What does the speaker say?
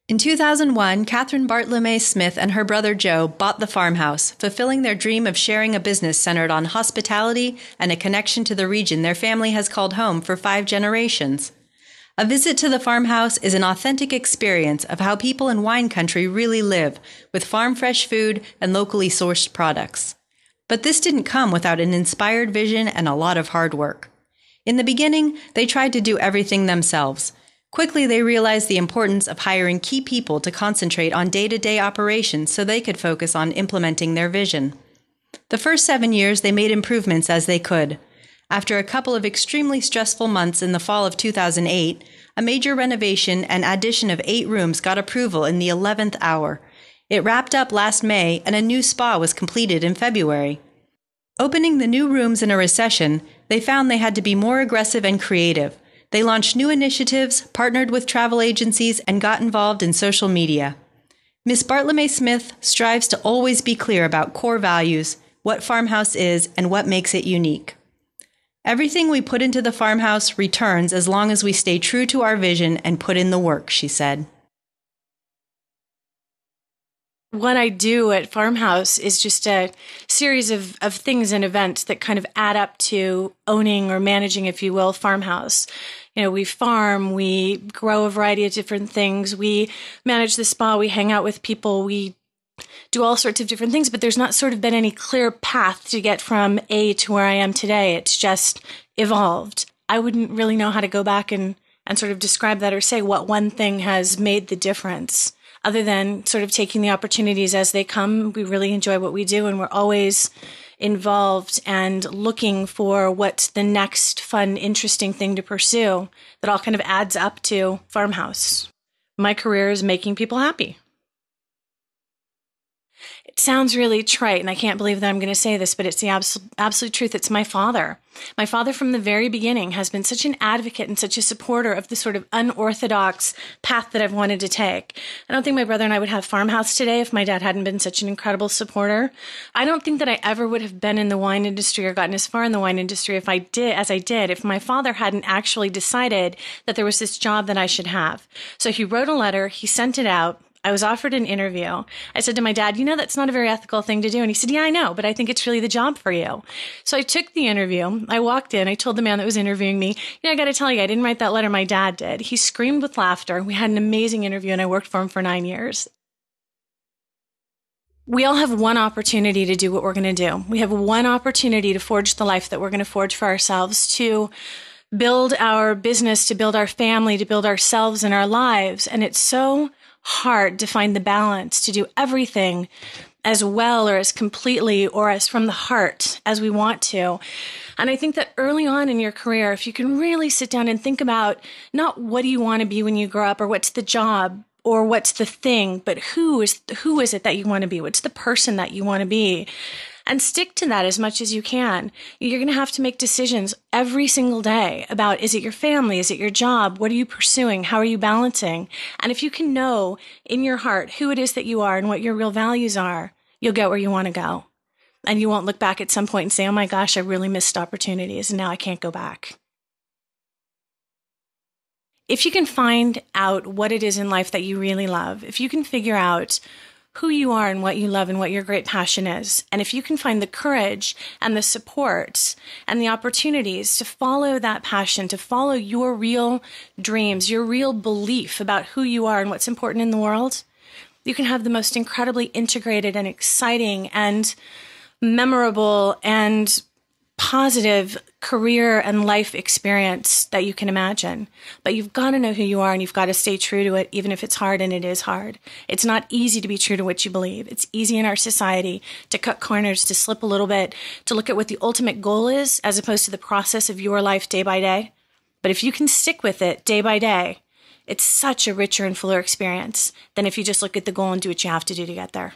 In 2001, Catherine Bartolomei-Smith and her brother Joe bought the farmhouse, fulfilling their dream of sharing a business centered on hospitality and a connection to the region their family has called home for 5 generations. A visit to the farmhouse is an authentic experience of how people in wine country really live, with farm-fresh food and locally sourced products. But this didn't come without an inspired vision and a lot of hard work. In the beginning, they tried to do everything themselves. Quickly, they realized the importance of hiring key people to concentrate on day-to-day operations so they could focus on implementing their vision. The first 7 years, they made improvements as they could. After a couple of extremely stressful months in the fall of 2008, a major renovation and addition of 8 rooms got approval in the 11th hour. It wrapped up last May, and a new spa was completed in February. Opening the new rooms in a recession, they found they had to be more aggressive and creative. They launched new initiatives, partnered with travel agencies, and got involved in social media. Miss Bartolomei-Smith strives to always be clear about core values, what Farmhouse is, and what makes it unique. Everything we put into the farmhouse returns as long as we stay true to our vision and put in the work, she said. What I do at Farmhouse is just a series of things and events that kind of add up to owning or managing, if you will, Farmhouse. You know, we farm, we grow a variety of different things, we manage the spa, we hang out with people, we do all sorts of different things, but there's not sort of been any clear path to get from A to where I am today. It's just evolved. I wouldn't really know how to go back and sort of describe that or say what one thing has made the difference, other than sort of taking the opportunities as they come. We really enjoy what we do, and we're always involved and looking for what's the next fun, interesting thing to pursue that all kind of adds up to Farmhouse. My career is making people happy. It sounds really trite, and I can't believe that I'm going to say this, but it's the absolute truth. It's my father. My father from the very beginning has been such an advocate and such a supporter of the sort of unorthodox path that I've wanted to take. I don't think my brother and I would have Farmhouse today if my dad hadn't been such an incredible supporter. I don't think that I ever would have been in the wine industry or gotten as far in the wine industry if I did, if my father hadn't actually decided that there was this job that I should have. So he wrote a letter, he sent it out. I was offered an interview. I said to my dad, you know, that's not a very ethical thing to do. And he said, yeah, I know, but I think it's really the job for you. So I took the interview. I walked in. I told the man that was interviewing me, I got to tell you, I didn't write that letter. My dad did. He screamed with laughter. We had an amazing interview, and I worked for him for 9 years. We all have one opportunity to do what we're going to do. We have one opportunity to forge the life that we're going to forge for ourselves, to build our business, to build our family, to build ourselves and our lives. And it's so hard to find the balance to do everything as well or as completely or as from the heart as we want to. And I think that early on in your career, if you can really sit down and think about not what do you want to be when you grow up, or what's the job, or what's the thing, but who is it that you want to be? What's the person that you want to be? And stick to that as much as you can. You're going to have to make decisions every single day about, is it your family? Is it your job? What are you pursuing? How are you balancing? And if you can know in your heart who it is that you are and what your real values are, you'll get where you want to go. And you won't look back at some point and say, oh my gosh, I really missed opportunities and now I can't go back. If you can find out what it is in life that you really love, if you can figure out who you are and what you love and what your great passion is, and if you can find the courage and the support and the opportunities to follow that passion, to follow your real dreams, your real belief about who you are and what's important in the world, you can have the most incredibly integrated and exciting and memorable and positive career and life experience that you can imagine. But you've got to know who you are, and you've got to stay true to it, even if it's hard, and it is hard. It's not easy to be true to what you believe. It's easy in our society to cut corners, to slip a little bit, to look at what the ultimate goal is, as opposed to the process of your life day by day. But if you can stick with it day by day, it's such a richer and fuller experience than if you just look at the goal and do what you have to do to get there.